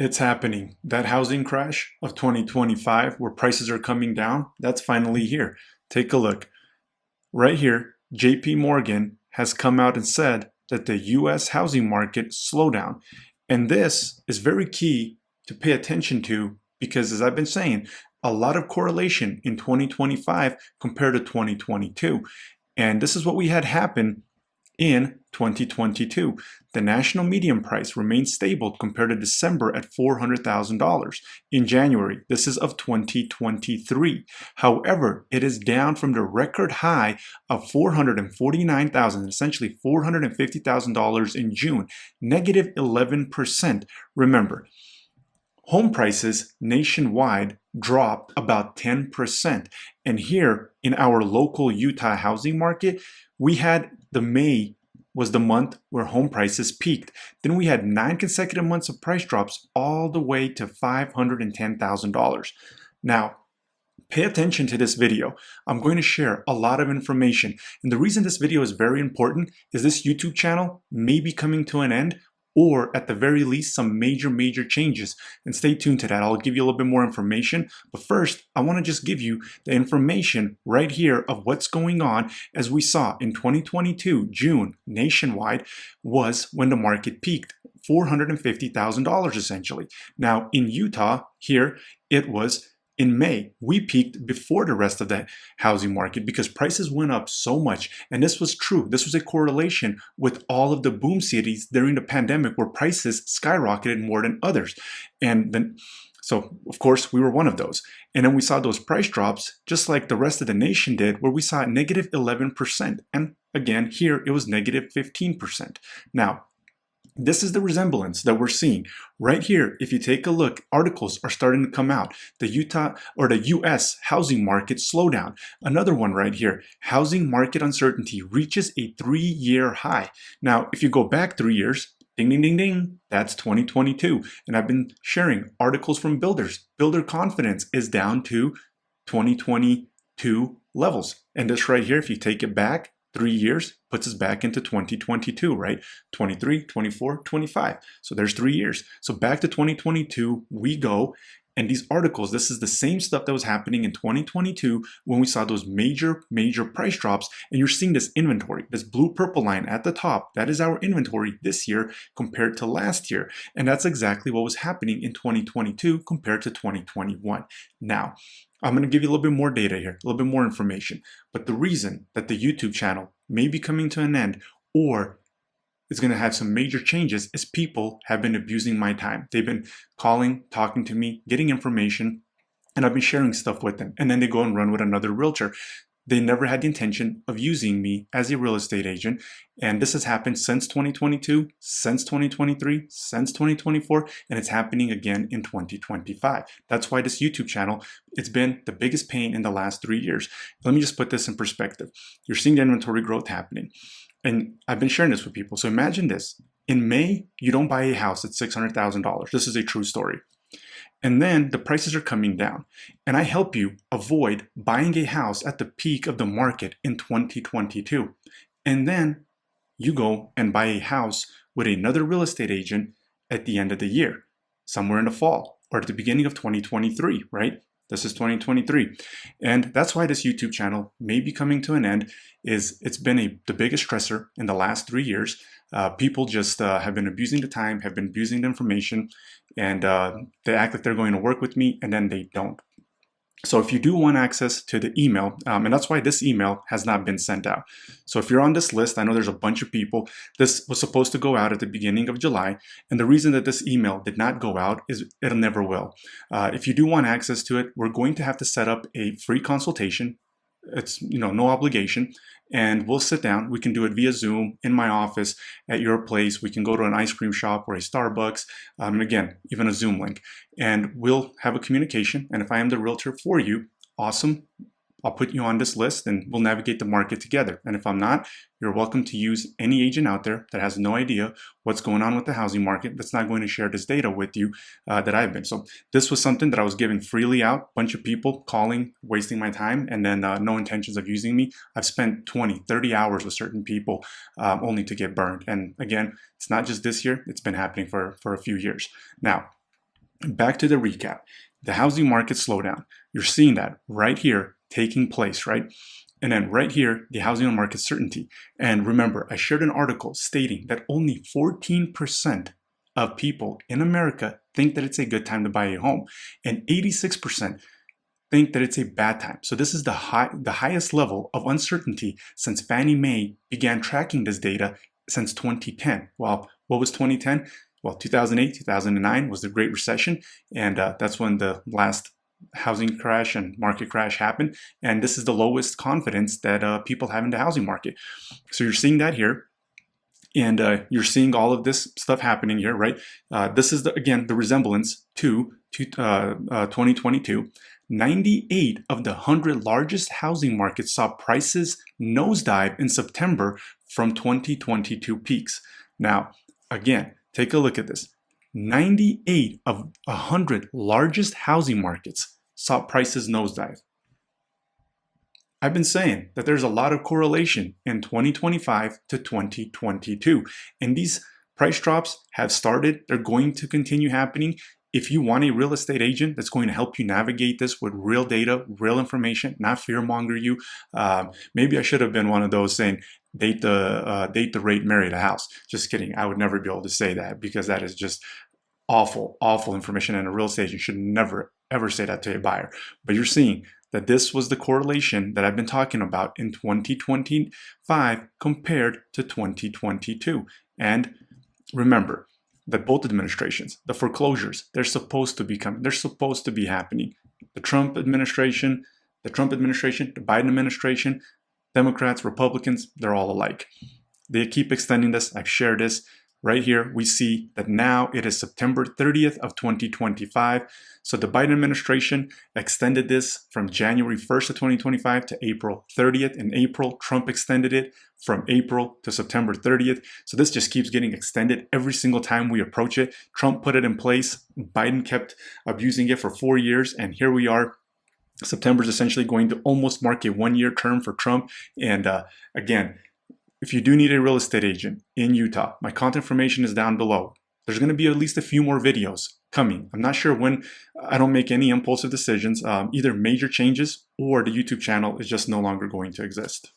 It's happening. That housing crash of 2025 where prices are coming down, that's finally here. Take a look. Right here, JP Morgan has come out and said that the US housing market slowed down. And this is very key to pay attention to because, as I've been saying, a lot of correlation in 2025 compared to 2022. And this is what we had happen in 2022. The national median price remained stable compared to December at $400,000. In January, this is of 2023. However, it is down from the record high of $449,000, essentially $450,000 in June, negative 11%. Remember, home prices nationwide dropped about 10%. And here in our local Utah housing market, we had May was the month where home prices peaked. Then we had 9 consecutive months of price drops all the way to $510,000. Now, pay attention to this video. I'm going to share a lot of information. And the reason this video is very important is this YouTube channel may be coming to an end, or at the very least some major changes. And stay tuned to that. I'll give you a little bit more information. But first, I want to just give you the information right here of what's going on. As we saw in 2022, June, nationwide, was when the market peaked. $450,000 essentially. Now in Utah, here, it was in May. We peaked before the rest of the housing market because prices went up so much. And this was true. This was a correlation with all of the boom cities during the pandemic where prices skyrocketed more than others. And then, so of course we were one of those. And then we saw those price drops just like the rest of the nation did, where we saw negative 11%. And again, here it was negative 15%. Now, this is the resemblance that we're seeing right here. If you take a look, articles are starting to come out. The Utah or the US housing market slowdown. Another one right here. Housing market uncertainty reaches a 3-year high. Now, if you go back 3 years, ding, ding, ding, ding, that's 2022. And I've been sharing articles from builders. Builder confidence is down to 2022 levels. And this right here, if you take it back 3 years, puts us back into 2022, right? 23, 24, 25. So there's 3 years. So back to 2022 we go. And these articles, this is the same stuff that was happening in 2022 when we saw those major price drops. And you're seeing this inventory, this blue purple line at the top. That is our inventory this year compared to last year. And that's exactly what was happening in 2022 compared to 2021. Now, I'm going to give you a little bit more data here, a little bit more information. But the reason that the YouTube channel may be coming to an end or is going to have some major changes is people have been abusing my time. They've been calling, talking to me, getting information, and I've been sharing stuff with them. And then they go and run with another realtor. They never had the intention of using me as a real estate agent. And this has happened since 2022, since 2023, since 2024, and it's happening again in 2025. That's why this YouTube channel, it's been the biggest pain in the last 3 years. Let me just put this in perspective. You're seeing the inventory growth happening. And I've been sharing this with people. So imagine this. In May, you don't buy a house at $600,000. This is a true story. And then the prices are coming down. And I help you avoid buying a house at the peak of the market in 2022. And then you go and buy a house with another real estate agent at the end of the year, somewhere in the fall or at the beginning of 2023, right? This is 2023. And that's why this YouTube channel may be coming to an end. It's been the biggest stressor in the last 3 years. People just have been abusing the time, have been abusing the information, and they act like they're going to work with me and then they don't. So if you do want access to the email, and that's why this email has not been sent out. So if you're on this list, I know there's a bunch of people. This was supposed to go out at the beginning of July. And the reason that this email did not go out is it'll never will. If you do want access to it, we're going to have to set up a free consultation. It's, no obligation. And we'll sit down. We can do it via Zoom in my office at your place. We can go to an ice cream shop or a Starbucks. And again, even a Zoom link. And we'll have a communication. And if I am the realtor for you, awesome. I'll put you on this list and we'll navigate the market together. And if I'm not, you're welcome to use any agent out there that has no idea what's going on with the housing market, that's not going to share this data with you that I've been. So this was something that I was giving freely out, bunch of people calling, wasting my time, and then no intentions of using me. I've spent 20, 30 hours with certain people only to get burned. And again, it's not just this year, it's been happening for a few years. Now, back to the recap. The housing market slowdown. You're seeing that right here taking place, right? And then right here, the housing market certainty. And remember, I shared an article stating that only 14% of people in America think that it's a good time to buy a home, and 86% think that it's a bad time. So this is the highest level of uncertainty since Fannie Mae began tracking this data since 2010. Well, what was 2010? Well, 2008, 2009 was the Great Recession, and that's when the last housing crash and market crash happened. And this is the lowest confidence that people have in the housing market. So you're seeing that here. And you're seeing all of this stuff happening here, right? This is, again, the resemblance to 2022. 98 of the 100 largest housing markets saw prices nosedive in September from 2022 peaks. Now, again, take a look at this. 98 of 100 largest housing markets saw prices nosedive. I've been saying that there's a lot of correlation in 2025 to 2022, and these price drops have started. They're going to continue happening. If you want a real estate agent that's going to help you navigate this with real data, real information, not fearmonger you, maybe I should have been one of those saying, date the rate, marry the house. Just kidding. I would never be able to say that because that is just awful, awful information, and a real estate agent should never, ever say that to a buyer. But you're seeing that this was the correlation that I've been talking about in 2025 compared to 2022. And remember that both administrations, the foreclosures, they're supposed to be coming. They're supposed to be happening. The Trump administration, the Biden administration, Democrats, Republicans, they're all alike. They keep extending this. I've shared this. Right here, we see that now it is September 30th of 2025. So the Biden administration extended this from January 1st of 2025 to April 30th. In April, Trump extended it from April to September 30th. So this just keeps getting extended every single time we approach it. Trump put it in place. Biden kept abusing it for 4 years. And here we are. September is essentially going to almost mark a 1-year term for Trump. And again, if you do need a real estate agent in Utah, my contact information is down below. There's going to be at least a few more videos coming. I'm not sure when. I don't make any impulsive decisions. Either major changes or the YouTube channel is just no longer going to exist.